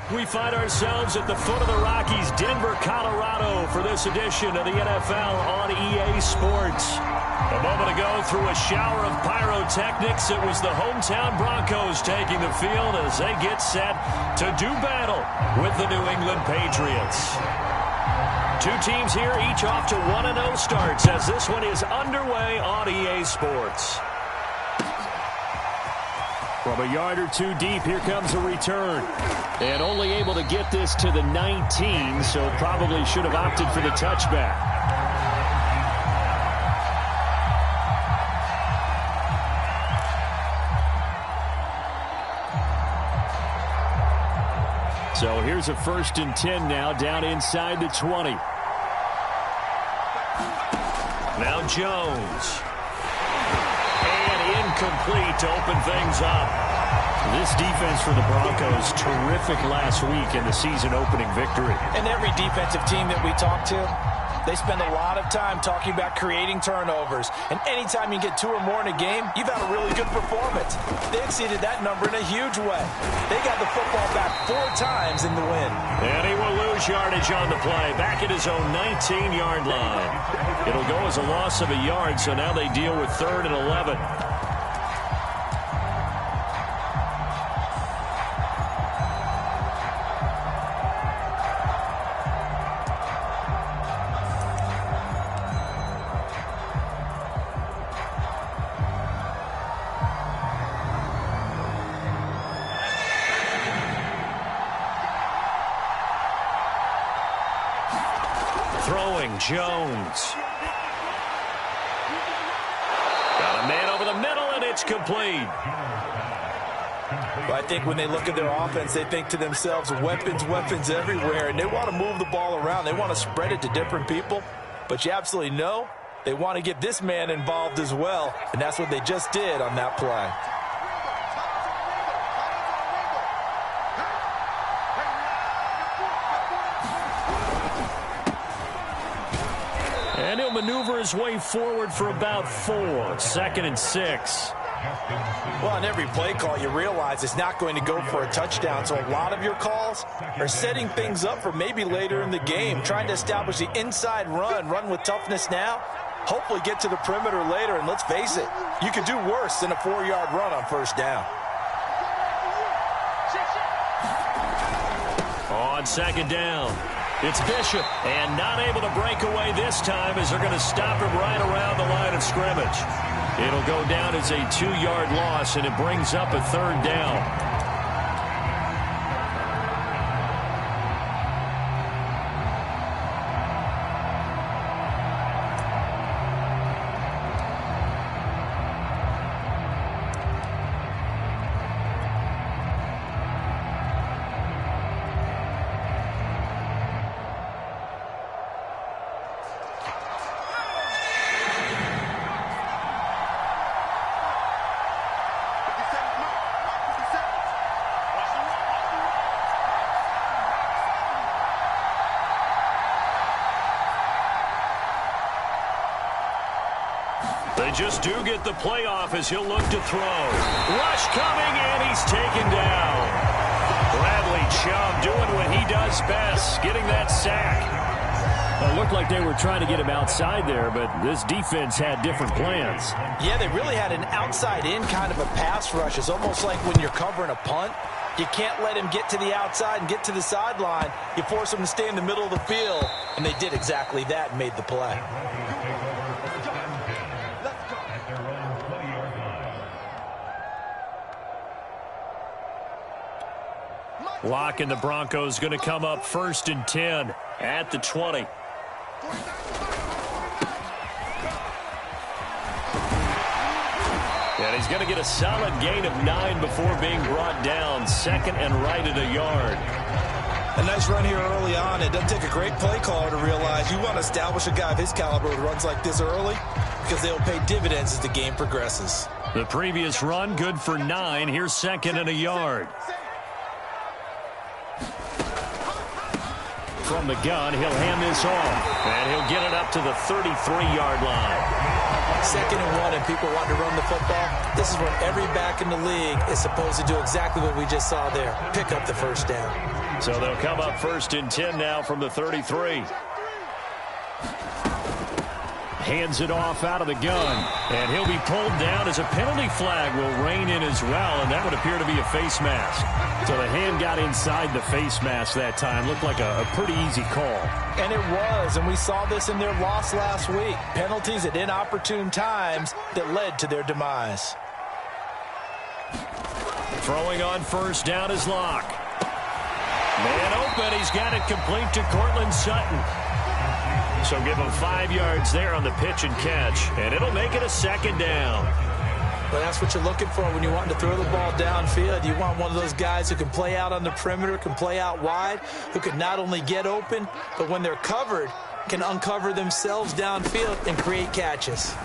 We find ourselves at the foot of the Rockies, Denver, Colorado, for this edition of the NFL on EA Sports. A moment ago, through a shower of pyrotechnics, it was the hometown Broncos taking the field as they get set to do battle with the New England Patriots. Two teams here, each off to 1-0 starts as this one is underway on EA Sports. From a yard or two deep, here comes a return. And only able to get this to the 19, so probably should have opted for the touchback. So here's a 1st and 10 now, down inside the 20. Now Jones. Incomplete to open things up. This defense for the Broncos, terrific last week in the season-opening victory. And every defensive team that we talk to, they spend a lot of time talking about creating turnovers. And anytime you get 2 or more in a game, you've had a really good performance. They exceeded that number in a huge way. They got the football back 4 times in the win. And he will lose yardage on the play, back at his own 19-yard line. It'll go as a loss of a yard, so now they deal with 3rd and 11. Throwing, Jones. Got a man over the middle, and it's complete. Well, I think when they look at their offense, they think to themselves, weapons, weapons everywhere, and they want to move the ball around. They want to spread it to different people, but you absolutely know they want to get this man involved as well, and that's what they just did on that play. And he'll maneuver his way forward for about 4. 2nd and 6. Well, on every play call, you realize it's not going to go for a touchdown. So a lot of your calls are setting things up for maybe later in the game, trying to establish the inside run with toughness now, hopefully get to the perimeter later. And let's face it, you could do worse than a 4-yard run on 1st down. On 2nd down, it's Bishop, and not able to break away this time as they're going to stop him right around the line of scrimmage. It'll go down as a 2-yard loss, and it brings up a 3rd down. They just do get the playoff as he'll look to throw. Rush coming, and he's taken down. Bradley Chubb doing what he does best, getting that sack. It looked like they were trying to get him outside there, but this defense had different plans. Yeah, they really had an outside-in kind of a pass rush. It's almost like when you're covering a punt. You can't let him get to the outside and get to the sideline. You force him to stay in the middle of the field, and they did exactly that and made the play. Lock and the Broncos going to come up 1st and 10 at the 20. And he's going to get a solid gain of 9 before being brought down. 2nd and right at a yard. A nice run here early on. It doesn't take a great play caller to realize you want to establish a guy of his caliber who runs like this early because they'll pay dividends as the game progresses. The previous run good for 9. Here's 2nd and a yard. From the gun, he'll hand this off. And he'll get it up to the 33-yard line. 2nd and 1 and people want to run the football. This is when every back in the league is supposed to do exactly what we just saw there. Pick up the 1st down. So they'll come up 1st and 10 now from the 33. Hands it off out of the gun. And he'll be pulled down as a penalty flag will rein in as well. And that would appear to be a face mask. So the hand got inside the face mask that time. Looked like a pretty easy call. And it was. And we saw this in their loss last week. Penalties at inopportune times that led to their demise. Throwing on 1st down is Locke. Man open. He's got it complete to Cortland Sutton. So give him 5 yards there on the pitch and catch. And it'll make it a 2nd down. Well, that's what you're looking for when you want to throw the ball downfield. You want one of those guys who can play out on the perimeter, can play out wide, who can not only get open, but when they're covered, can uncover themselves downfield and create catches.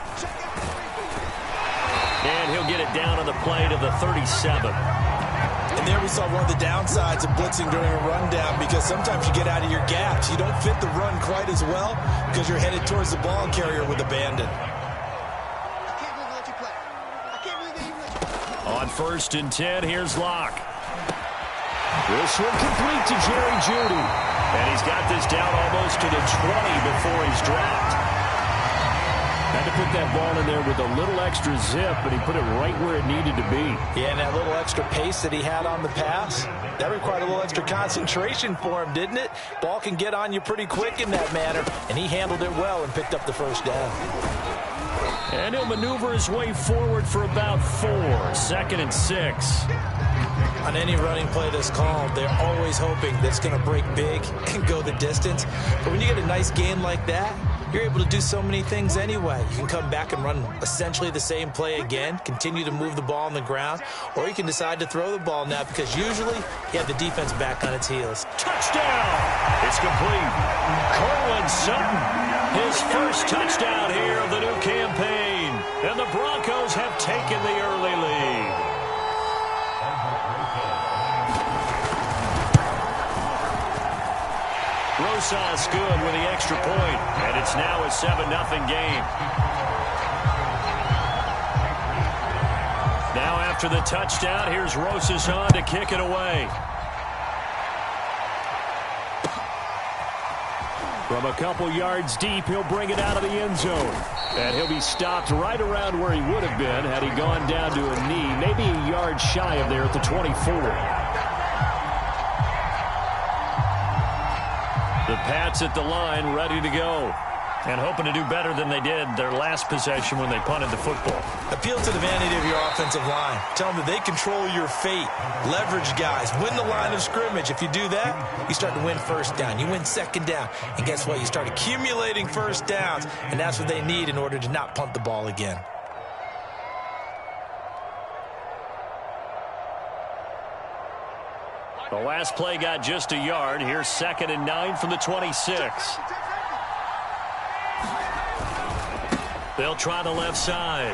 And he'll get it down on the play to the 37. And there we saw one of the downsides of blitzing during a rundown, because sometimes you get out of your gaps. You don't fit the run quite as well because you're headed towards the ball carrier with abandon. On 1st and 10, here's Locke. This one complete to Jerry Jeudy. And he's got this down almost to the 20 before he's dropped. Had to put that ball in there with a little extra zip, but he put it right where it needed to be. Yeah, and that little extra pace that he had on the pass, that required a little extra concentration for him, didn't it? Ball can get on you pretty quick in that manner, and he handled it well and picked up the 1st down. And he'll maneuver his way forward for about 4. 2nd and 6. On any running play that's called, they're always hoping that it's going to break big and go the distance. But when you get a nice gain like that, you're able to do so many things anyway. You can come back and run essentially the same play again, continue to move the ball on the ground, or you can decide to throw the ball now because usually you have the defense back on its heels. Touchdown! It's complete. Cortland Sutton, his 1st touchdown here of the new campaign. And the Broncos have taken the early lead. Rosas good with the extra point, and it's now a 7-0 game. Now after the touchdown, here's Rosas on to kick it away. From a couple yards deep, he'll bring it out of the end zone. And he'll be stopped right around where he would have been had he gone down to a knee, maybe a yard shy of there at the 24. The Pats at the line, ready to go. And hoping to do better than they did their last possession when they punted the football. Appeal to the vanity of your offensive line. Tell them that they control your fate. Leverage guys. Win the line of scrimmage. If you do that, you start to win 1st down. You win 2nd down. And guess what? You start accumulating 1st downs. And that's what they need in order to not punt the ball again. The last play got just a yard. Here's 2nd and 9 from the 26. They'll try the left side.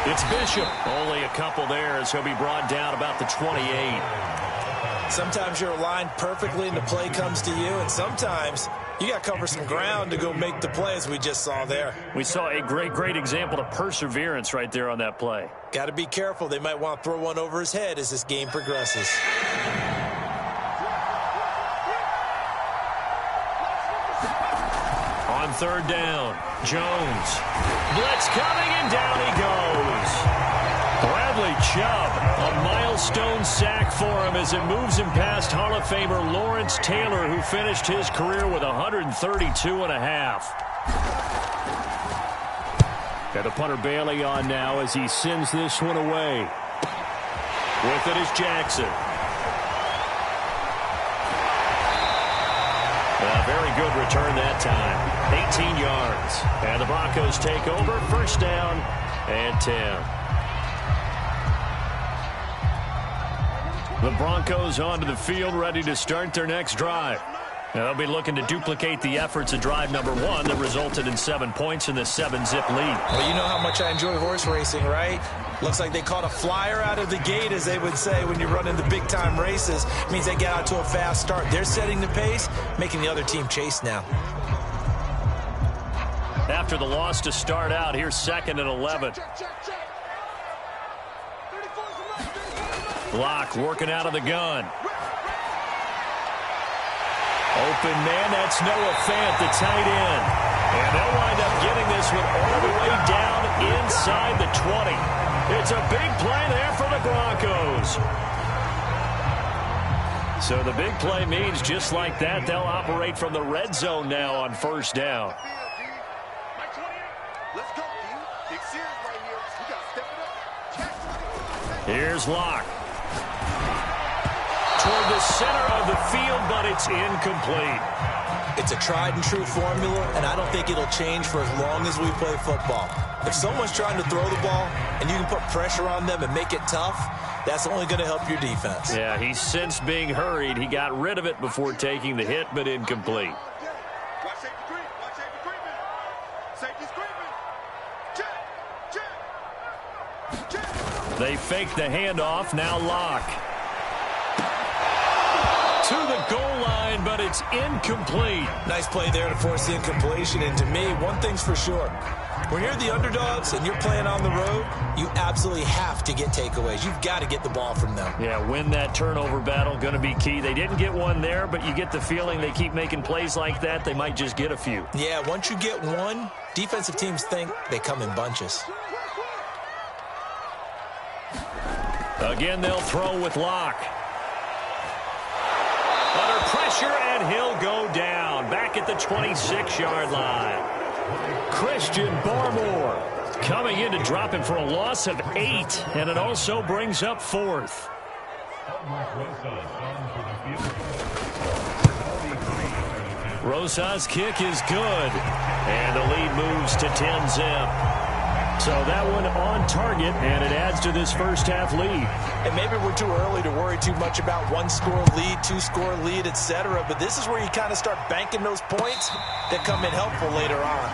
It's Bishop. Only a couple there as he'll be brought down about the 28. Sometimes you're aligned perfectly and the play comes to you, and sometimes you got to cover some ground to go make the play, as we just saw there. We saw a great example of perseverance right there on that play. Got to be careful. They might want to throw one over his head as this game progresses. On 3rd down, Jones. Blitz coming, and down he goes. Bradley Chubb, a milestone sack for him as it moves him past Hall of Famer Lawrence Taylor, who finished his career with 132 and a half. Got the punter Bailey on now as he sends this one away. With it is Jackson. A very good return that time. 18 yards. And the Broncos take over. 1st down and 10. The Broncos onto the field, ready to start their next drive. Now they'll be looking to duplicate the efforts of drive number 1 that resulted in 7 points in the 7-zip lead. Well, you know how much I enjoy horse racing, right? Looks like they caught a flyer out of the gate, as they would say when you run into big-time races. It means they get out to a fast start. They're setting the pace, making the other team chase now. After the loss to start out, here's 2nd and 11. Locke working out of the gun. Open man, that's Noah Fant, the tight end. And they'll wind up getting this one all the way down inside the 20. It's a big play there for the Broncos. So the big play means just like that, they'll operate from the red zone now on first down. Here's Locke. Toward the center of the field, but it's incomplete. It's a tried and true formula, and I don't think it'll change for as long as we play football. If someone's trying to throw the ball and you can put pressure on them and make it tough, that's only going to help your defense. Yeah, he's since being hurried. He got rid of it before taking the hit, but incomplete. They fake the handoff. Now Locke. To the goal line, but it's incomplete. Nice play there to force the incompletion. And to me, one thing's for sure. When you're the underdogs and you're playing on the road, you absolutely have to get takeaways. You've got to get the ball from them. Yeah, win that turnover battle, going to be key. They didn't get one there, but you get the feeling they keep making plays like that, they might just get a few. Yeah, once you get one, defensive teams think they come in bunches. Again, they'll throw with Locke. Under pressure, and he'll go down. Back at the 26-yard line. Christian Barmore coming in to drop him for a loss of 8, and it also brings up 4th. Rosa's kick is good, and the lead moves to 10-zip. So that one on target, and it adds to this first half lead. And maybe we're too early to worry too much about one-score lead, two-score lead, etc. But this is where you kind of start banking those points that come in helpful later on.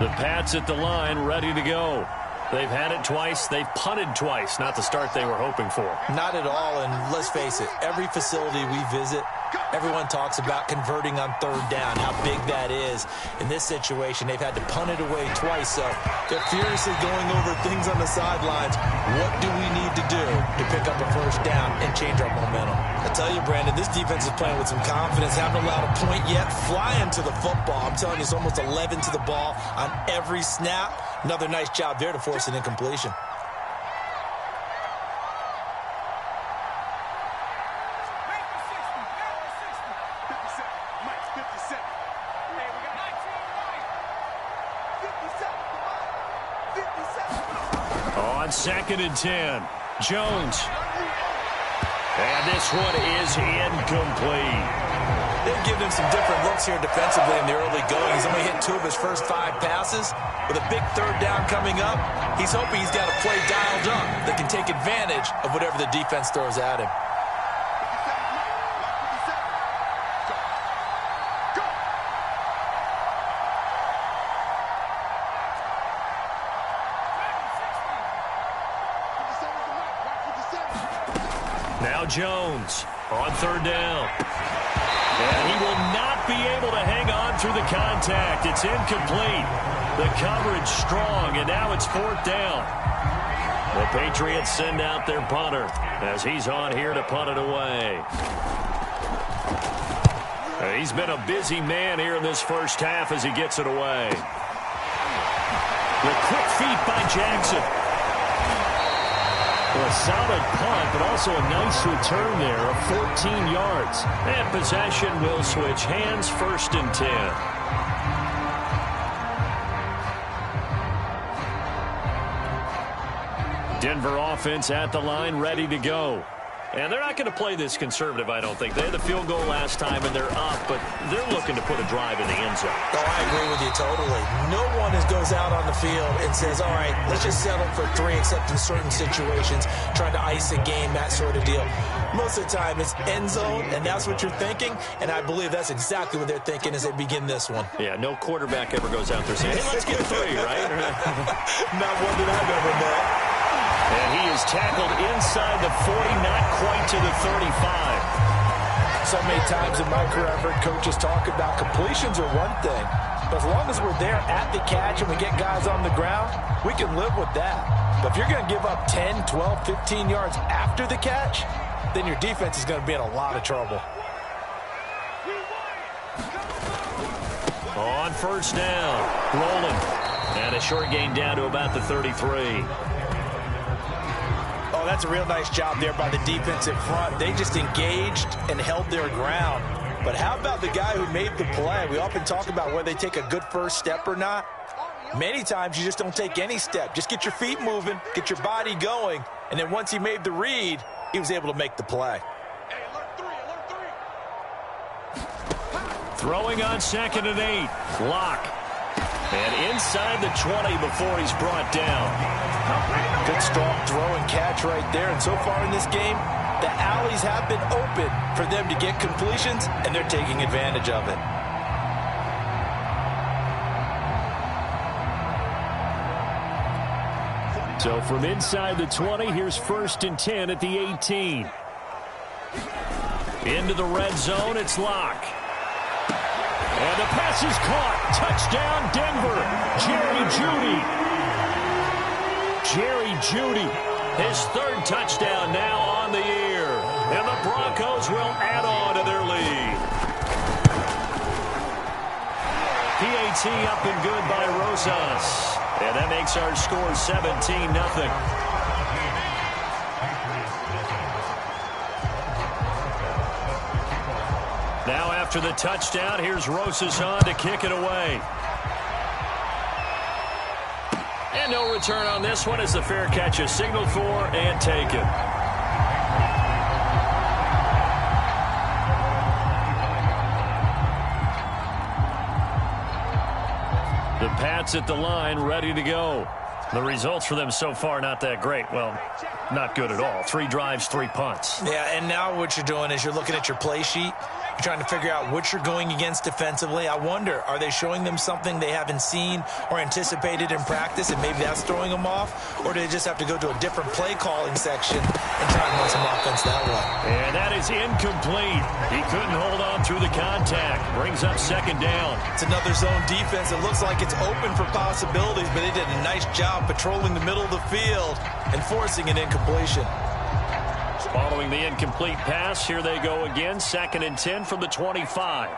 The Pats at the line, ready to go. They've had it twice. They've punted twice. Not the start they were hoping for. Not at all, and let's face it, every facility we visit, everyone talks about converting on third down, how big that is. In this situation, they've had to punt it away twice, so they're furiously going over things on the sidelines. What do we need to do to pick up a first down and change our momentum? I tell you, Brandon, this defense is playing with some confidence. Haven't allowed a point yet. Flying to the football. I'm telling you, it's almost 11 to the ball on every snap. Another nice job there to force an incompletion. On 2nd and 10, Jones. And this one is incomplete. They've given him some different looks here defensively in the early going. He's only hit 2 of his first 5 passes. With a big third down coming up, he's hoping he's got a play dialed up that can take advantage of whatever the defense throws at him. Now Jones on 3rd down. And he will not be able to hang on through the contact. It's incomplete. The coverage strong, and now it's 4th down. The Patriots send out their punter as he's on here to punt it away. He's been a busy man here in this first half as he gets it away. The quick feet by Jackson. A solid punt, but also a nice return there of 14 yards. And possession will switch hands, 1st and 10. Denver offense at the line, ready to go. And they're not going to play this conservative, I don't think. They had the field goal last time, and they're up, but they're looking to put a drive in the end zone. Oh, I agree with you totally. No one goes out on the field and says, all right, let's just settle for 3, except in certain situations, trying to ice a game, that sort of deal. Most of the time, it's end zone, and that's what you're thinking, and I believe that's exactly what they're thinking as they begin this one. Yeah, no quarterback ever goes out there saying, hey, let's get 3, right? Not one that I've ever met. And he is tackled inside the 40, not quite to the 35. So many times in my career, I've heard coaches talk about completions are one thing, But as long as we're there at the catch and we get guys on the ground, we can live with that. But if you're going to give up 10, 12, 15 yards after the catch, then your defense is going to be in a lot of trouble. On first down, rolling. And a short gain down to about the 33. Oh, that's a real nice job there by the defense in front. They just engaged and held their ground. But how about the guy who made the play? We often talk about whether they take a good first step or not. Many times you just don't take any step. Just get your feet moving, get your body going, and then once he made the read, he was able to make the play. Throwing on 2nd and 8. Lock. And inside the 20 before he's brought down. Good strong throw and catch right there. And so far in this game, the alleys have been open for them to get completions, and they're taking advantage of it. So from inside the 20, here's 1st and 10 at the 18. Into the red zone, it's Lock. And the pass is caught. Touchdown, Denver. Jerry Jeudy. His 3rd touchdown now on the year. And the Broncos will add on to their lead. PAT up and good by Rosas. And that makes our score 17-0. Now after the touchdown, here's Rosas on to kick it away. And no return on this one as the fair catch is signaled for and taken. The Pats at the line, ready to go. The results for them so far not that great. Well, not good at all. 3 drives, 3 punts. Yeah, and now what you're doing is you're looking at your play sheet. You're trying to figure out what you're going against defensively. I wonder, are they showing them something they haven't seen or anticipated in practice, and maybe that's throwing them off? Or do they just have to go to a different play calling section and try and run some offense that way? And that is incomplete. He couldn't hold on through the contact. Brings up 2nd down. It's another zone defense. It looks like it's open for possibilities, but they did a nice job patrolling the middle of the field and forcing an incompletion. Following the incomplete pass, here they go again. 2nd and 10 from the 25.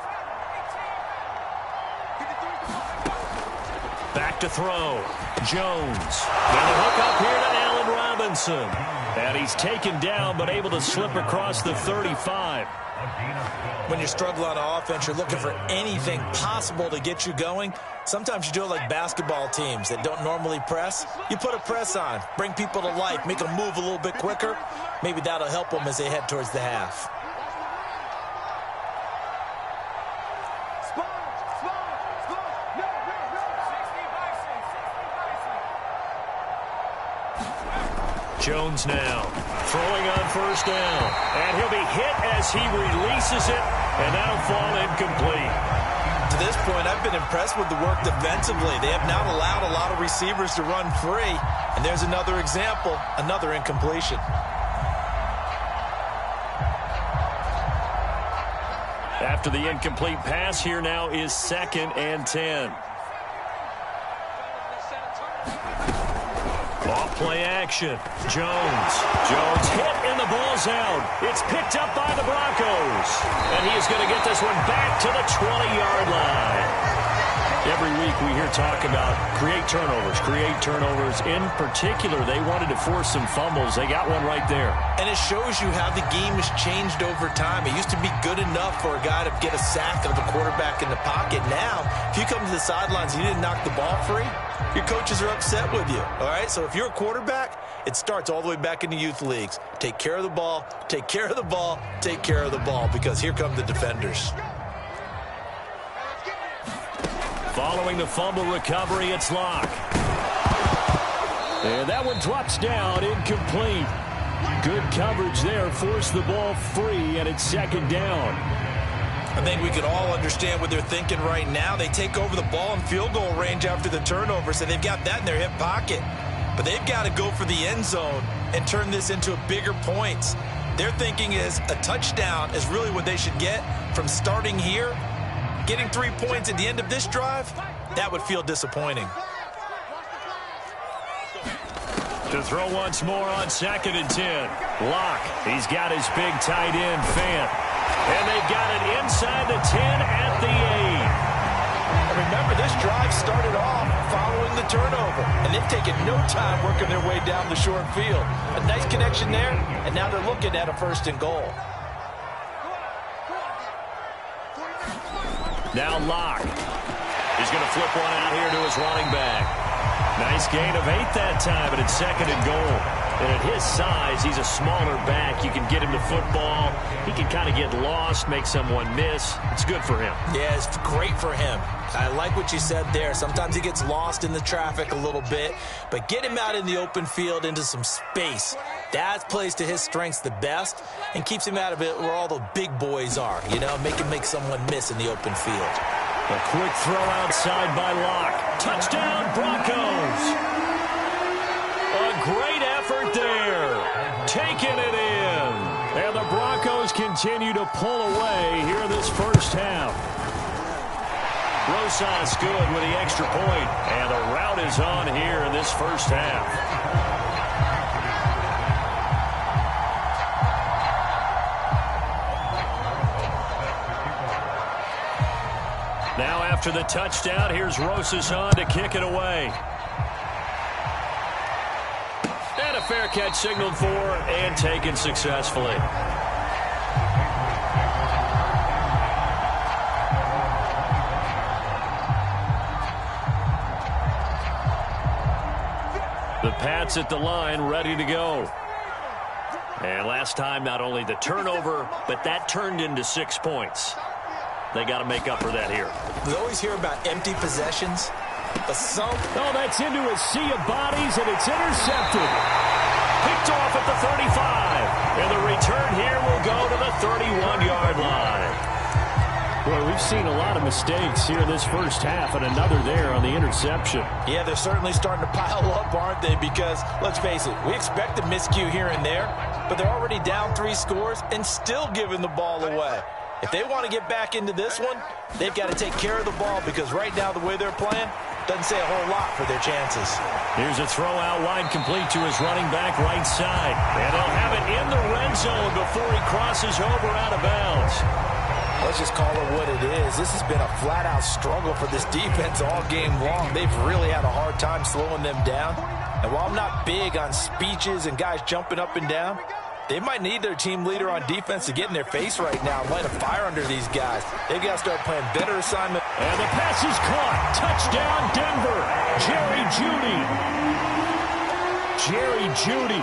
Back to throw. Jones. And the hook up here to Allen Robinson. And he's taken down, but able to slip across the 35. When you struggle on offense, you're looking for anything possible to get you going. Sometimes you do it like basketball teams that don't normally press. You put a press on, bring people to life, make them move a little bit quicker. Maybe that'll help them as they head towards the half. Jones now throwing on 1st down. And he'll be hit as he releases it, and that'll fall incomplete. To this point, I've been impressed with the work defensively. They have not allowed a lot of receivers to run free. And there's another example, another incompletion. After the incomplete pass, here now is 2nd and 10. Off-play action. Jones hit and the ball's out. It's picked up by the Broncos. And he is going to get this one back to the 20-yard line. Every week we hear talk about create turnovers. In particular, they wanted to force some fumbles. They got one right there. And it shows you how the game has changed over time. It used to be good enough for a guy to get a sack of a quarterback in the pocket. Now, if you come to the sidelines and you didn't knock the ball free, your coaches are upset with you. All right, so if you're a quarterback, it starts all the way back in the youth leagues. Take care of the ball, take care of the ball, take care of the ball, because here come the defenders. Following the fumble recovery, it's Lock. And that one drops down, incomplete. Good coverage there, forced the ball free, and it's 2nd down. I think we can all understand what they're thinking right now. They take over the ball in field goal range after the turnover, so they've got that in their hip pocket. But they've got to go for the end zone and turn this into a bigger points. Their thinking is a touchdown is really what they should get from starting here getting 3 points at the end of this drive, that would feel disappointing. To throw once more on 2nd and 10. Locke, he's got his big tight end, Fant. And they've got it inside the 10 at the 8. And remember, this drive started off following the turnover, and they've taken no time working their way down the short field. A nice connection there, and now they're looking at a 1st and goal. Now Locke. He's going to flip one out here to his running back. Nice gain of 8 that time, but it's 2nd and goal. And at his size, he's a smaller back. You can get him the football. He can kind of get lost, make someone miss. It's good for him. Yeah, it's great for him. I like what you said there. Sometimes he gets lost in the traffic a little bit, but get him out in the open field into some space. That plays to his strengths the best and keeps him out of it where all the big boys are, you know, make him make someone miss in the open field. A quick throw outside by Locke. Touchdown, Broncos. A great effort there. Taking it in. And the Broncos continue to pull away here in this first half. Rosas good with the extra point. And the rout is on here in this first half. Now after the touchdown, here's Rosas on to kick it away. And a fair catch signaled for and taken successfully. The Pats at the line, ready to go. And last time, not only the turnover, but that turned into 6 points. They got to make up for that here. We always hear about empty possessions, but some... Oh, that's into a sea of bodies, and it's intercepted. Picked off at the 35. And the return here will go to the 31-yard line. Boy, we've seen a lot of mistakes here in this first half, and another there on the interception. Yeah, they're certainly starting to pile up, aren't they? Because, let's face it, we expect a miscue here and there, but they're already down 3 scores and still giving the ball away. If they want to get back into this one, they've got to take care of the ball because right now the way they're playing doesn't say a whole lot for their chances. Here's a throw out wide complete to his running back right side. And they'll have it in the red zone before he crosses over out of bounds. Let's just call it what it is. This has been a flat-out struggle for this defense all game long. They've really had a hard time slowing them down. And while I'm not big on speeches and guys jumping up and down, they might need their team leader on defense to get in their face right now and light a fire under these guys. They've got to start playing better assignment. And the pass is caught. Touchdown, Denver. Jerry Jeudy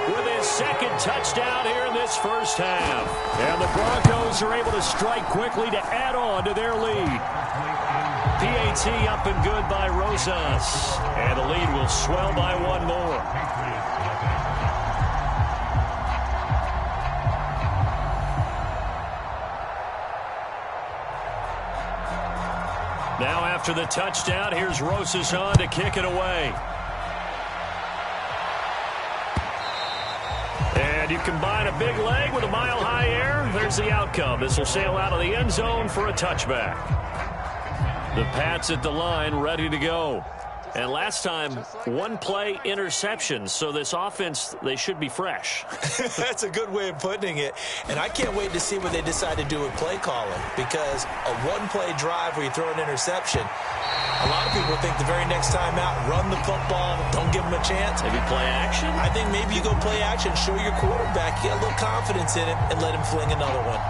with his 2nd touchdown here in this first half. And the Broncos are able to strike quickly to add on to their lead. PAT up and good by Rosas. And the lead will swell by 1 more. Now after the touchdown, here's Rosas on to kick it away. And you combine a big leg with a mile-high air, there's the outcome. This will sail out of the end zone for a touchback. The Pats at the line, ready to go. And last time, 1 play interception, so this offense, they should be fresh. That's a good way of putting it. And I can't wait to see what they decide to do with play calling, because a 1-play drive where you throw an interception, a lot of people think the very next time out, run the football, don't give them a chance. Maybe play action? I think maybe you go play action, show your quarterback, get a little confidence in him, and let him fling another one.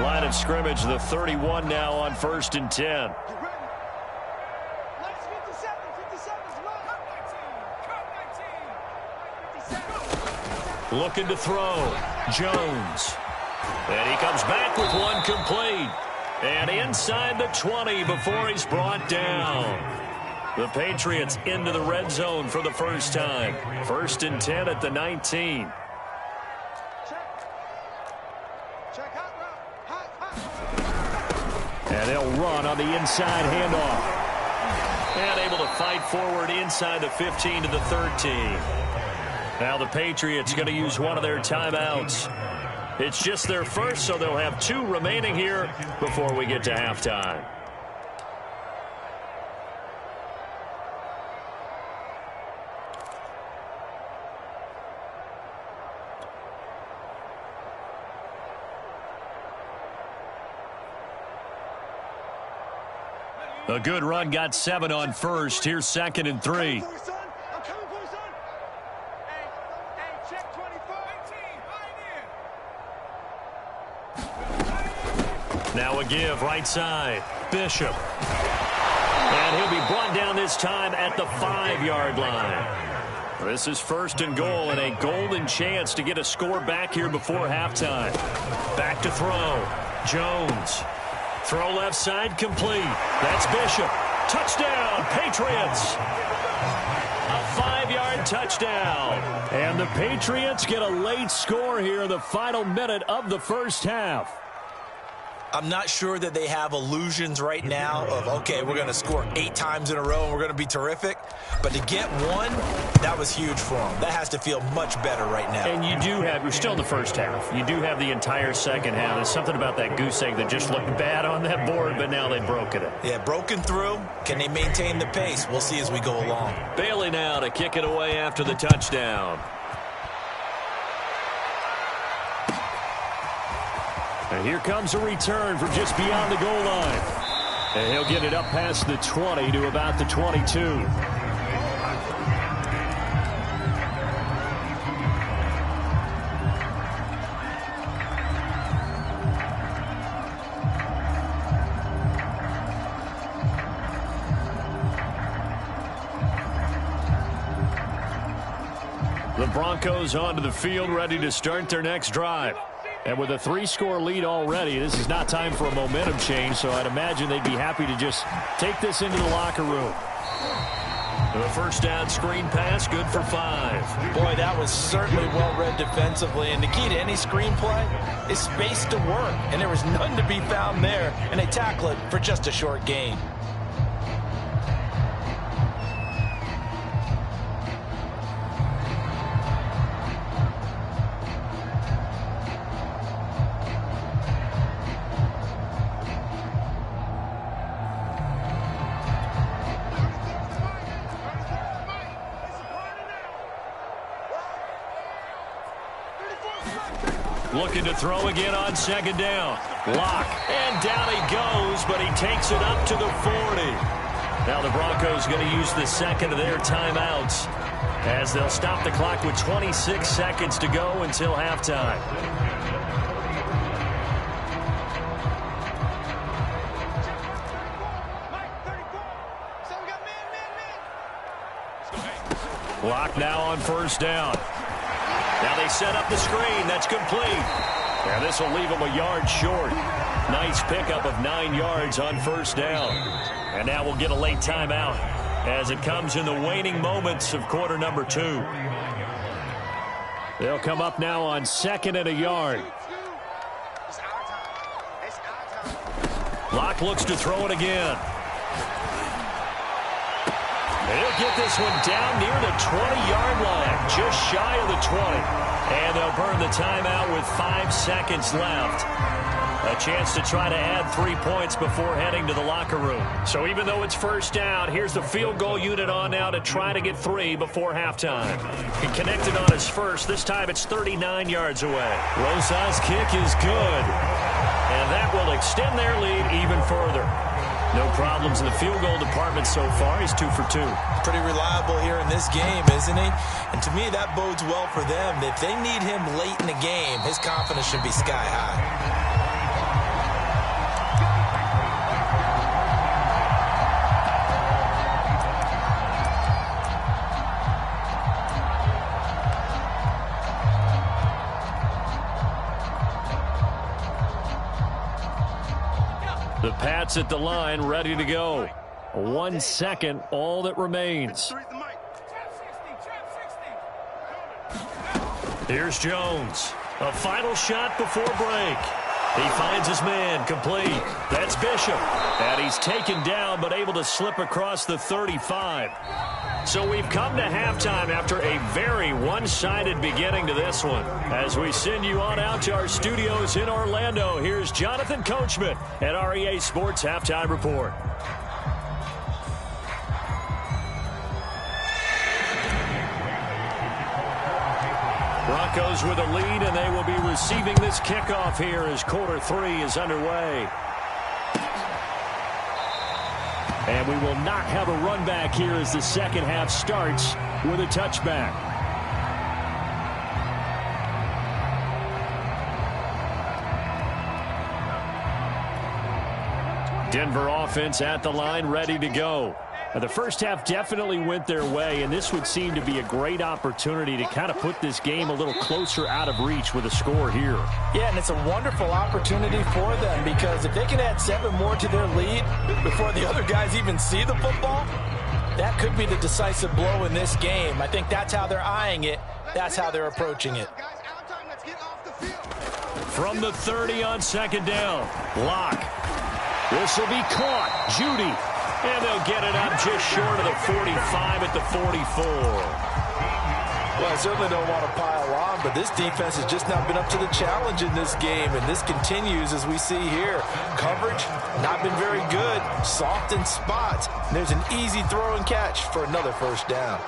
Line of scrimmage, the 31 now on 1st and 10. Looking to throw. Jones. And he comes back with 1 complete. And inside the 20 before he's brought down. The Patriots into the red zone for the first time. 1st and 10 at the 19. And they'll run on the inside handoff. And able to fight forward inside the 15 to the 13. Now the Patriots going to use one of their timeouts. It's just their first, so they'll have 2 remaining here before we get to halftime. A good run, got 7 on first. Here's 2nd and 3. Now a give, right side. Bishop. And he'll be brought down this time at the 5-yard line. This is 1st and goal and a golden chance to get a score back here before halftime. Back to throw. Jones. Throw left side, complete. That's Bishop. Touchdown, Patriots. A 5-yard touchdown. And the Patriots get a late score here in the final minute of the first half. I'm not sure that they have illusions right now of, okay, we're going to score 8 times in a row and we're going to be terrific. But to get 1, that was huge for them. That has to feel much better right now. And you're still in the first half. You do have the entire second half. There's something about that goose egg that just looked bad on that board, but now they've broken it. Yeah, broken through. Can they maintain the pace? We'll see as we go along. Bailey now to kick it away after the touchdown. And here comes a return from just beyond the goal line. And he'll get it up past the 20 to about the 22. The Broncos onto the field, ready to start their next drive. And with a 3-score lead already, this is not time for a momentum change, so I'd imagine they'd be happy to just take this into the locker room. The first down screen pass, good for 5. Boy, that was certainly well-read defensively, and the key to any screenplay is space to work, and there was none to be found there, and they tackle it for just a short gain. Looking to throw again on 2nd down. Lock. And down he goes, but he takes it up to the 40. Now the Broncos going to use the second of their timeouts as they'll stop the clock with 26 seconds to go until halftime. Lock now on 1st down. Now they set up the screen. That's complete. And this will leave them a yard short. Nice pickup of 9 yards on 1st down. And now we'll get a late timeout as it comes in the waning moments of quarter number 2. They'll come up now on 2nd and a yard. Locke looks to throw it again. And he'll get this one down near the 20-yard line, just shy of the 20. And they'll burn the timeout with 5 seconds left. A chance to try to add 3 points before heading to the locker room. So even though it's 1st down, here's the field goal unit on now to try to get 3 before halftime. He connected on his first. This time it's 39 yards away. Rosa's kick is good. And that will extend their lead even further. No problems in the field goal department so far. He's 2 for 2. Pretty reliable here in this game, isn't he? And to me, that bodes well for them. If they need him late in the game, his confidence should be sky high. The Pats at the line, ready to go. 1 second, all that remains. Here's Jones. A final shot before break. He finds his man, complete. That's Bishop. And he's taken down, but able to slip across the 35. So we've come to halftime after a very one-sided beginning to this one. As we send you on out to our studios in Orlando, here's Jonathan Coachman at our EA Sports Halftime Report. Broncos with a lead, and they will be receiving this kickoff here as quarter 3 is underway. And we will not have a run back here as the second half starts with a touchback. Denver offense at the line, ready to go. Now, the first half definitely went their way, and this would seem to be a great opportunity to kind of put this game a little closer out of reach with a score here. Yeah, and it's a wonderful opportunity for them because if they can add 7 more to their lead before the other guys even see the football, that could be the decisive blow in this game. I think that's how they're eyeing it. That's how they're approaching it. From the 30 on second down, Locke. This will be caught. Judy. And they'll get it up just short of the 45 at the 44. Well, I certainly don't want to pile on, but this defense has just not been up to the challenge in this game, and this continues as we see here. Coverage, not been very good. Soft in spots. And there's an easy throw and catch for another first down.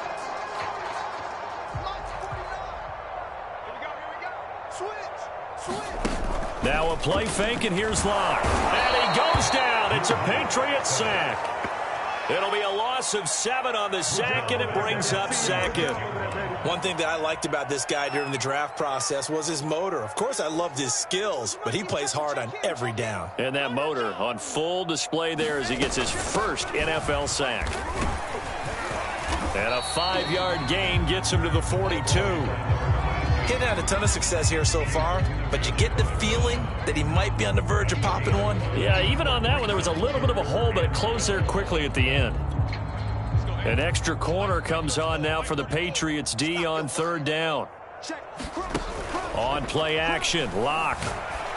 Now a play fake, and here's Locke. And he goes down. It's a Patriots sack. It'll be a loss of 7 on the sack, and it brings up second. One thing that I liked about this guy during the draft process was his motor. Of course, I loved his skills, but he plays hard on every down. And that motor on full display there as he gets his first NFL sack. And a 5-yard gain gets him to the 42. He hadn't had a ton of success here so far, but you get the feeling that he might be on the verge of popping one. Yeah, even on that one, there was a little bit of a hole, but it closed there quickly at the end. An extra corner comes on now for the Patriots D on third down. On play action, Locke.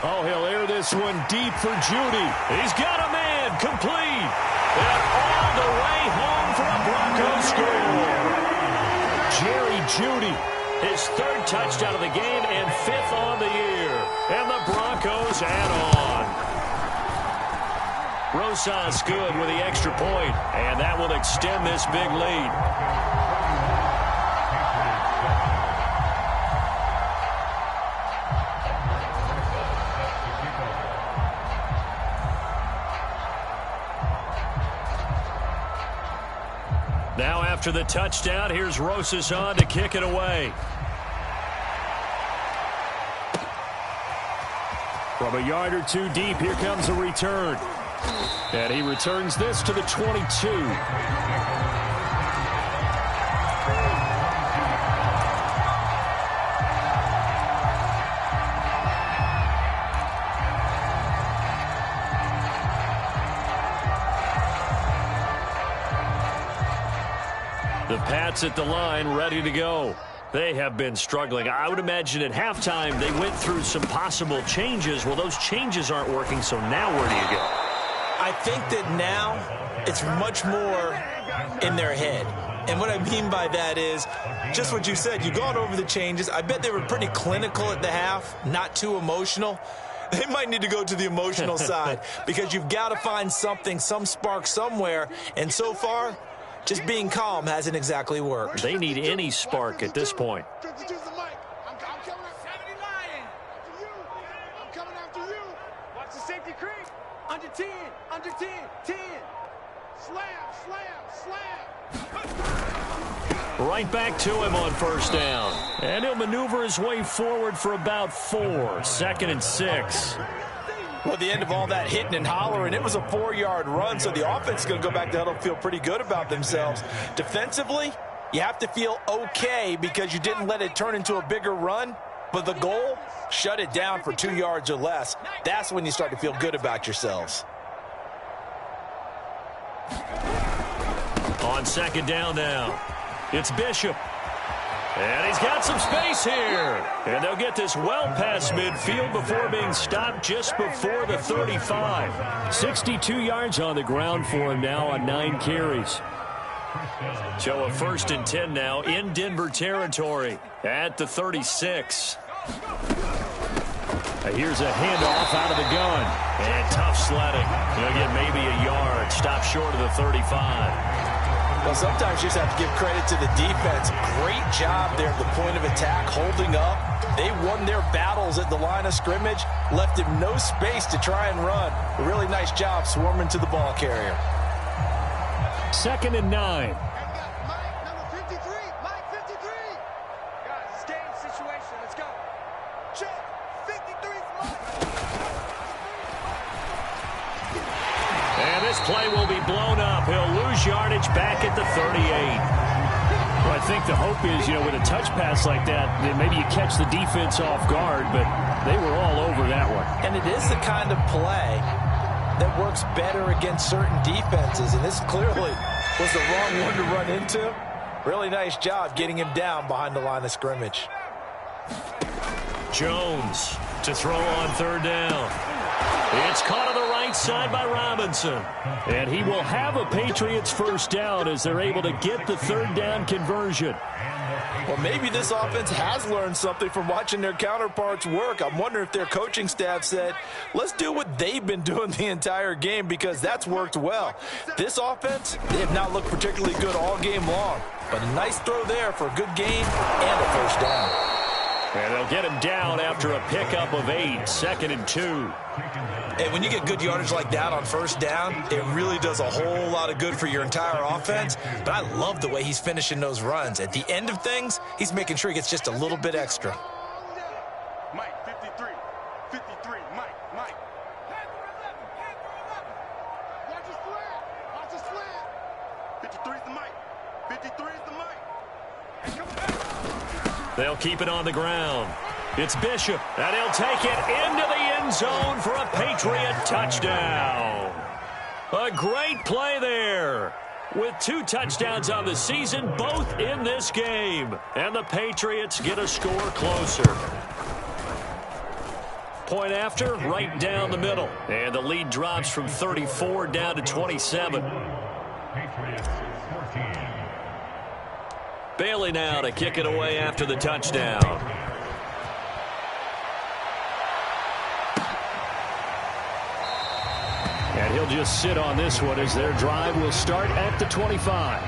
Oh, he'll air this one deep for Judy. He's got a man, complete. And all the way home for a Broncos score. Jerry Judy. His 3rd touchdown of the game and 5th on the year. And the Broncos add on. Rosas good with the extra point, and that will extend this big lead. Now after the touchdown, here's Rosas on to kick it away. From a yard or 2 deep, here comes a return. And he returns this to the 22. The Pats at the line, ready to go. They have been struggling. I would imagine at halftime they went through some possible changes. Well, those changes aren't working, so now where do you go? I think that now it's much more in their head. And what I mean by that is just what you said. You've gone over the changes. I bet they were pretty clinical at the half, not too emotional. They might need to go to the emotional side because you've got to find something, some spark somewhere. And so far, just being calm hasn't exactly worked. They need any spark at this point. Under 10, under 10, 10. Slam, slam, slam. Right back to him on first down. And he'll maneuver his way forward for about 4. 2nd and 6. Well, at the end of all that hitting and hollering, it was a 4-yard run, so the offense is going to go back to huddle and feel pretty good about themselves. Defensively, you have to feel okay because you didn't let it turn into a bigger run, but the goal, shut it down for 2 yards or less. That's when you start to feel good about yourselves. On second down now, it's Bishop. And he's got some space here. And they'll get this well past midfield before being stopped just before the 35. 62 yards on the ground for him now on 9 carries. So a 1st and 10 now in Denver territory at the 36. Here's a handoff out of the gun. And tough sledding. He'll get maybe a yard. Stop short of the 35. Well, sometimes you just have to give credit to the defense. Great job there at the point of attack, holding up. They won their battles at the line of scrimmage, left him no space to try and run. A really nice job swarming to the ball carrier. 2nd and 9. Mike, number 53. Mike, 53. Guys, it's game situation. Let's go. Check. 53 Mike. And this play will be blown up. He'll lose yardage back at the 38. Well, I think the hope is, with a touch pass like that, then maybe you catch the defense off guard, but they were all over that one. And it is the kind of play that works better against certain defenses, and this clearly was the wrong one to run into. Really nice job getting him down behind the line of scrimmage. Jones to throw on 3rd down. It's caught on the right side by Robinson. And he will have a Patriots 1st down as they're able to get the 3rd down conversion. Well, maybe this offense has learned something from watching their counterparts work. I'm wondering if their coaching staff said, let's do what they've been doing the entire game, because that's worked well. This offense, they have not looked particularly good all game long. But a nice throw there for a good gain and a 1st down. And they'll get him down after a pickup of 8, 2nd and 2. And when you get good yardage like that on 1st down, it really does a whole lot of good for your entire offense. But I love the way he's finishing those runs. At the end of things, he's making sure he gets just a little bit extra. Mike, 53. 53. Mike. Panther 11. Watch his slant. Watch his slant. 53 is the Mike. 53 is the Mike. And come back. They'll keep it on the ground. It's Bishop, and he'll take it into the end zone for a Patriot touchdown. A great play there. With 2 touchdowns on the season, both in this game. And the Patriots get a score closer. Point after, right down the middle. And the lead drops from 34 down to 27. Bailey now to kick it away after the touchdown. And he'll just sit on this one as their drive will start at the 25.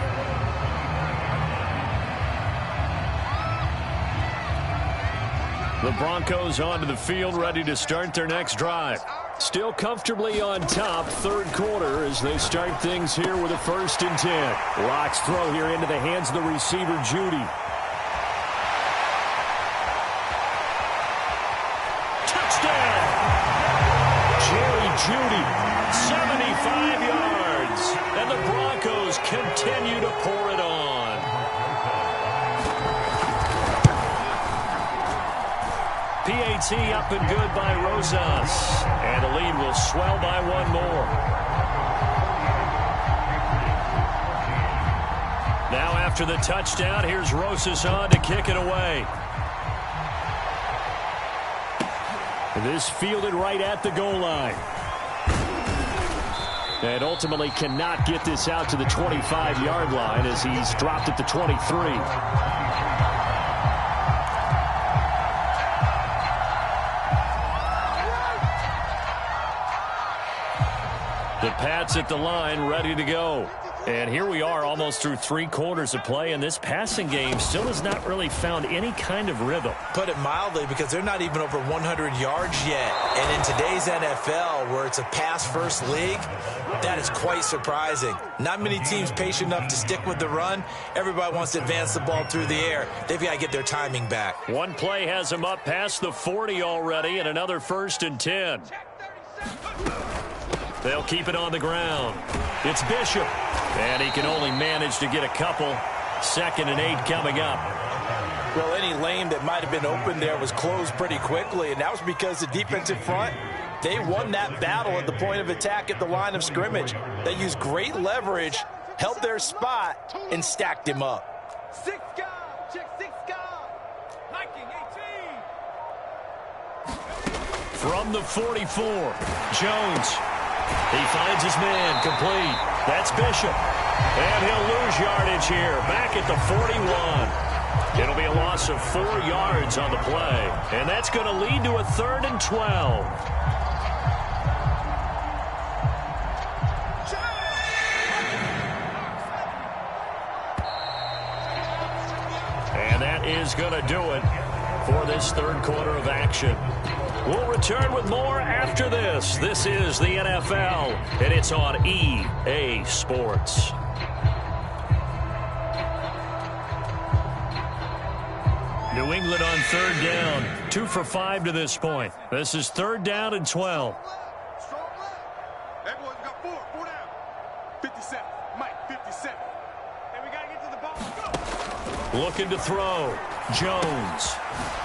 The Broncos onto the field, ready to start their next drive. Still comfortably on top, 3rd quarter, as they start things here with a 1st and 10. Rock's throw here into the hands of the receiver, Judy. Touchdown! Jerry Judy. 75 yards. And the Broncos continue to pour it on. PAT up and good by Rosas. And the lead will swell by 1 more. Now after the touchdown, here's Rosas on to kick it away. This fielded right at the goal line. And ultimately cannot get this out to the 25-yard line as he's dropped at the 23. The Pats at the line, ready to go. And here we are almost through 3 quarters of play, and this passing game still has not really found any kind of rhythm. Put it mildly, because they're not even over 100 yards yet. And in today's NFL, where it's a pass-first league, that is quite surprising. Not many teams patient enough to stick with the run. Everybody wants to advance the ball through the air. They've got to get their timing back. One play has them up past the 40 already, and another 1st and 10. They'll keep it on the ground. It's Bishop. And he can only manage to get a couple. 2nd and 8 coming up. Well, any lane that might have been open there was closed pretty quickly, and that was because the defensive front, they won that battle at the point of attack at the line of scrimmage. They used great leverage, held their spot, and stacked him up. 6 guys. Check 6 guys. From the 44, Jones. He finds his man, complete. That's Bishop. And he'll lose yardage here, back at the 41. It'll be a loss of 4 yards on the play. And that's going to lead to a 3rd and 12. And that is going to do it for this 3rd quarter of action. We'll return with more after this. This is the NFL, and it's on EA Sports. New England on 3rd down. 2 for 5 to this point. This is 3rd down and 12. Strong left. Everyone's got 4 down. 57. Mike, 57. And we got to get to the ball. Go. Looking to throw. Jones.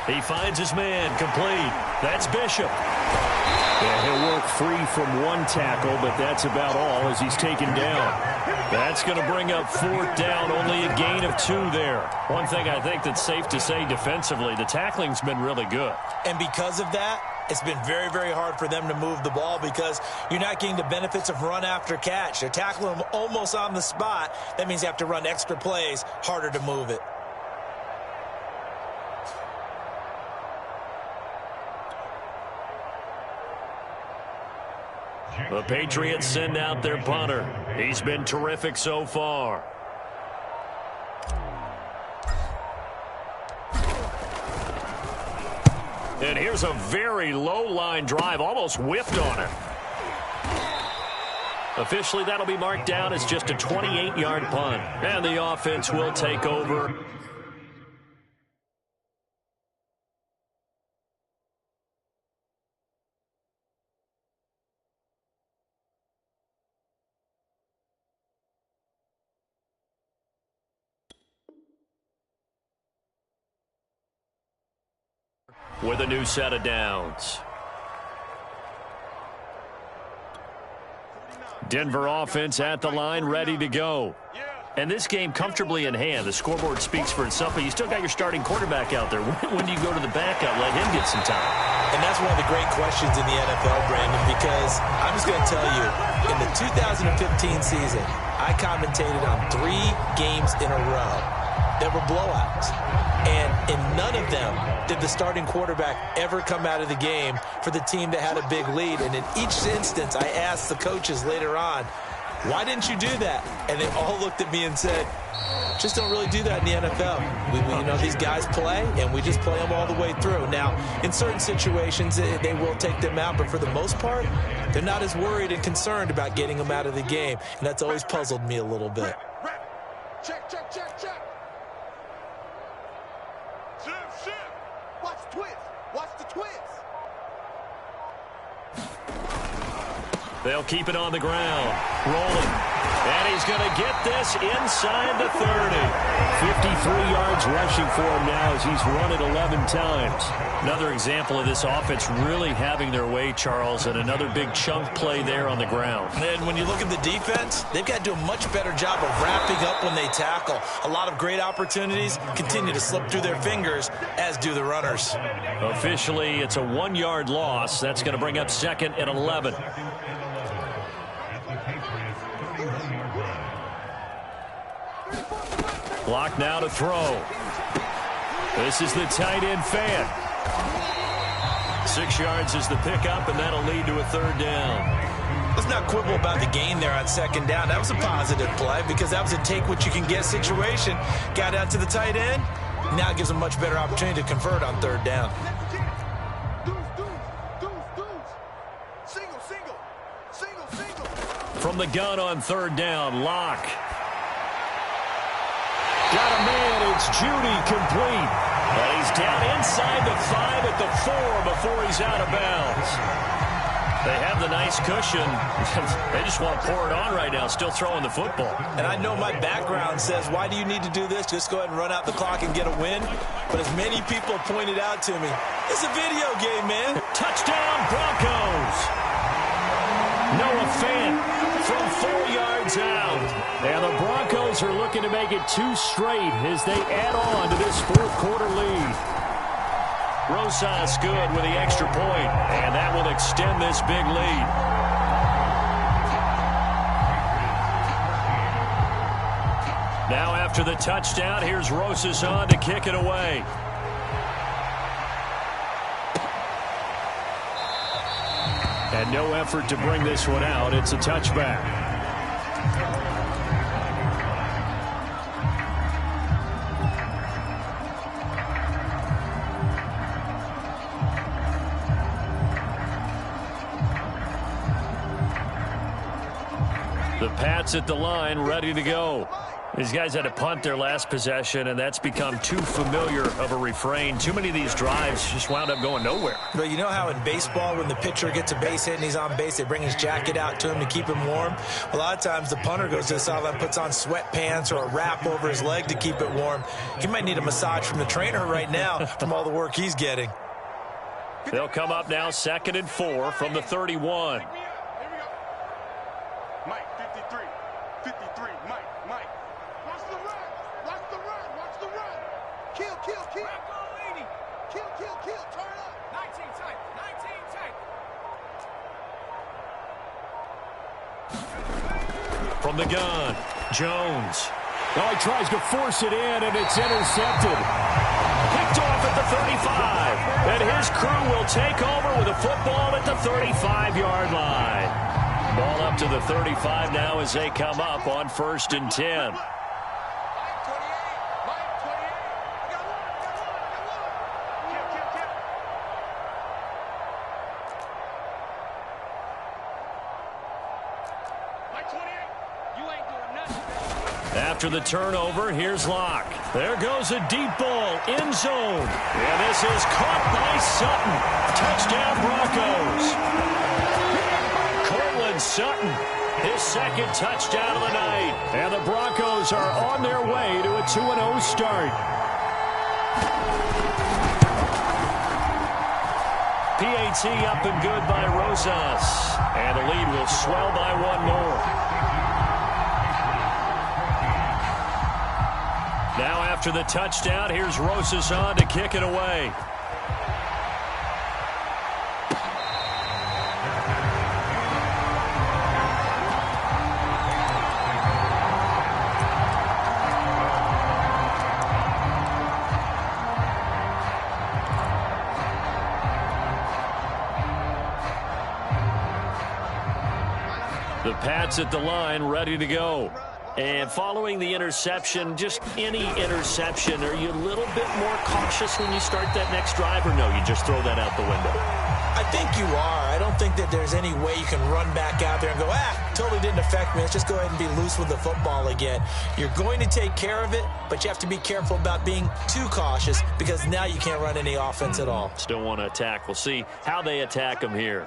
He finds his man, complete. That's Bishop. Yeah, he'll work free from 1 tackle, but that's about all as he's taken down. That's going to bring up 4th down, only a gain of 2 there. One thing I think that's safe to say defensively, the tackling's been really good. And because of that, it's been very, very hard for them to move the ball because you're not getting the benefits of run after catch. They're tackling them almost on the spot. That means you have to run extra plays, harder to move it. The Patriots send out their punter. He's been terrific so far. And here's a very low-line drive, almost whiffed on it. Officially, that'll be marked down as just a 28-yard punt. And the offense will take over. With a new set of downs. Denver offense at the line, ready to go. And this game comfortably in hand. The scoreboard speaks for itself, but you still got your starting quarterback out there. When do you go to the backup, let him get some time? And that's one of the great questions in the NFL, Brandon, because I'm just going to tell you, in the 2015 season, I commentated on 3 games in a row that were blowouts. And in none of them did the starting quarterback ever come out of the game for the team that had a big lead. And in each instance, I asked the coaches later on, why didn't you do that? And they all looked at me and said, just don't really do that in the NFL. You know, these guys play, and we just play them all the way through. Now, in certain situations, they will take them out, but for the most part, they're not as worried and concerned about getting them out of the game. And that's always puzzled me a little bit. Check, check, check, check. Shift. Watch the twist. Watch the twist. They'll keep it on the ground. Rolling. And he's going to get this inside the 30. 53 yards rushing for him now as he's run it 11 times. Another example of this offense really having their way, Charles, and another big chunk play there on the ground. And when you look at the defense, they've got to do a much better job of wrapping up when they tackle. A lot of great opportunities continue to slip through their fingers, as do the runners. Officially, it's a 1-yard loss. That's going to bring up 2nd and 11. Block now to throw. This is the tight end fan. 6 yards is the pickup, and that'll lead to a 3rd down. Let's not quibble about the gain there on 2nd down. That was a positive play because that was a take-what-you-can-get situation. Got out to the tight end. Now it gives them a much better opportunity to convert on 3rd down. Single. From the gun on 3rd down, Locke. Got a man, it's Judy, complete. And he's down inside the 5 at the 4 before he's out of bounds. They have the nice cushion. They just want to pour it on right now, still throwing the football. And I know my background says, why do you need to do this? Just go ahead and run out the clock and get a win. But as many people pointed out to me, it's a video game, man. Touchdown, Broncos. Noah Fant from 4 yards out. And the Broncos are looking to make it 2 straight as they add on to this 4th quarter lead. Rosas good with the extra point, and that will extend this big lead. Now after the touchdown, here's Rosas on to kick it away. And no effort to bring this one out. It's a touchback. The Pats at the line, ready to go. These guys had to punt their last possession, and that's become too familiar of a refrain. Too many of these drives just wound up going nowhere. But you know how in baseball, when the pitcher gets a base hit and he's on base, they bring his jacket out to him to keep him warm? A lot of times the punter goes to the sideline, puts on sweatpants or a wrap over his leg to keep it warm. He might need a massage from the trainer right now from all the work he's getting. They'll come up now 2nd and 4 from the 31. From the gun, Jones. Oh, he tries to force it in, and it's intercepted. Picked off at the 35. And his crew will take over with a football at the 35-yard line. Ball up to the 35 now as they come up on 1st and 10. After the turnover, here's Locke. There goes a deep ball, end zone. And this is caught by Sutton. Touchdown, Broncos. Cortland Sutton, his 2nd touchdown of the night. And the Broncos are on their way to a 2-0 start. PAT up and good by Rosas. And the lead will swell by 1 more. Now after the touchdown, here's Rosas on to kick it away. The Pats at the line, ready to go. And following the interception, just any interception, are you a little bit more cautious when you start that next drive, or no, you just throw that out the window? I think you are. I don't think that there's any way you can run back out there and go, totally didn't affect me. Let's just go ahead and be loose with the football again. You're going to take care of it, but you have to be careful about being too cautious because now you can't run any offense at all. Still want to attack. We'll see how they attack them here.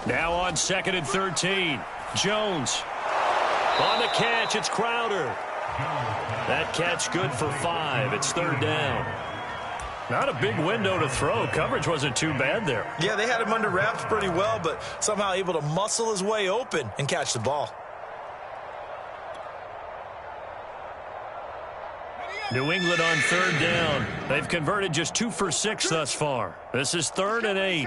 Now on 2nd and 13, Jones. On the catch, it's Crowder. That catch good for 5. It's 3rd down. Not a big window to throw. Coverage wasn't too bad there. Yeah, they had him under wraps pretty well, but somehow able to muscle his way open and catch the ball. New England on 3rd down. They've converted just 2 for 6 thus far. This is 3rd and 8.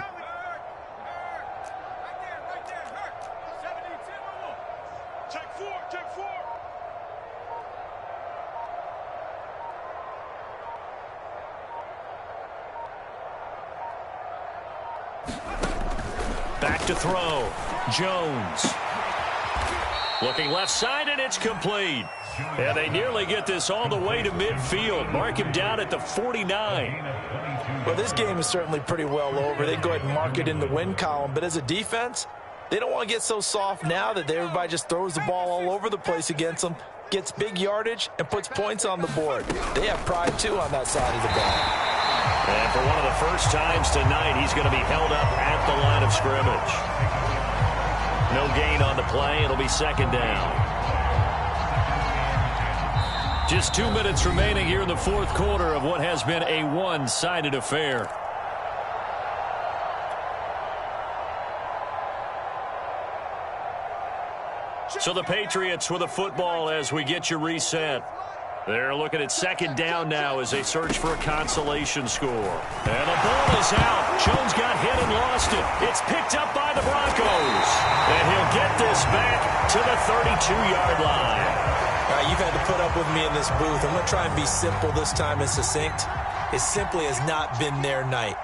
Back to throw. Jones. Looking left side, and it's complete. And they nearly get this all the way to midfield. Mark him down at the 49. Well, this game is certainly pretty well over. They go ahead and mark it in the win column. But as a defense, they don't want to get so soft now that everybody just throws the ball all over the place against them, gets big yardage, and puts points on the board. They have pride, too, on that side of the ball. And for one of the first times tonight, he's going to be held up at the line of scrimmage. No gain on the play. It'll be 2nd down. Just 2 minutes remaining here in the 4th quarter of what has been a one-sided affair. So the Patriots with a football as we get you reset. They're looking at second down now as they search for a consolation score. And the ball is out. Jones got hit and lost it. It's picked up by the Broncos. And he'll get this back to the 32-yard line. All right, you've had to put up with me in this booth. I'm going to try and be simple this time and succinct. It simply has not been their night.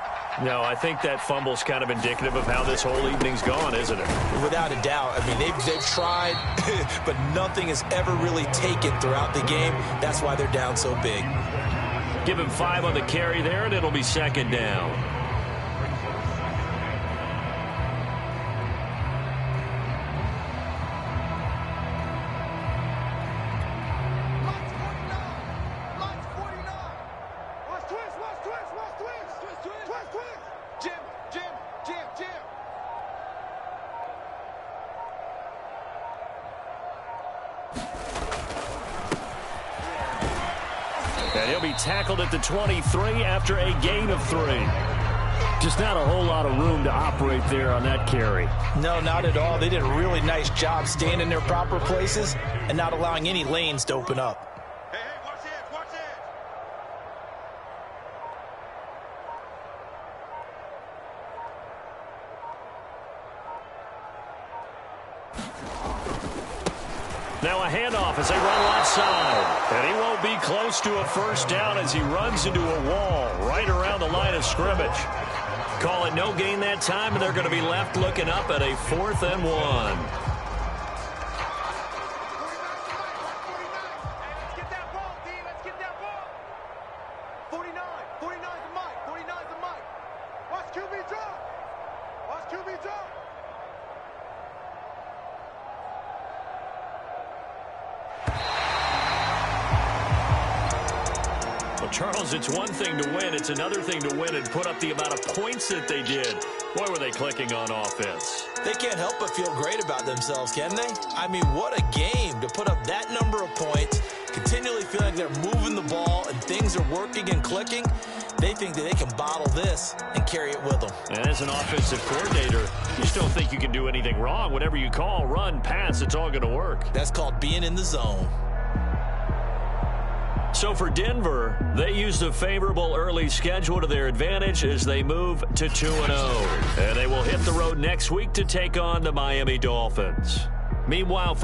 No, I think that fumble's kind of indicative of how this whole evening's gone, isn't it? Without a doubt. I mean, they've tried, but nothing has ever really taken throughout the game. That's why they're down so big. Give him 5 on the carry there, and it'll be second down. And he'll be tackled at the 23 after a gain of 3. Just not a whole lot of room to operate there on that carry. No, not at all. They did a really nice job staying in their proper places and not allowing any lanes to open up. Hey, watch it, watch it. Now a handoff as they run left side. And he won't be close to a first down as he runs into a wall right around the line of scrimmage. Call it no gain that time, and they're going to be left looking up at a 4th and 1. Charles, it's one thing to win. It's another thing to win and put up the amount of points that they did. Boy, were they clicking on offense. They can't help but feel great about themselves, can they? I mean, what a game to put up that number of points, continually feeling like they're moving the ball and things are working and clicking. They think that they can bottle this and carry it with them. And as an offensive coordinator, you just don't think you can do anything wrong. Whatever you call, run, pass, it's all going to work. That's called being in the zone. So for Denver, they used a favorable early schedule to their advantage as they move to 2-0. And they will hit the road next week to take on the Miami Dolphins. Meanwhile,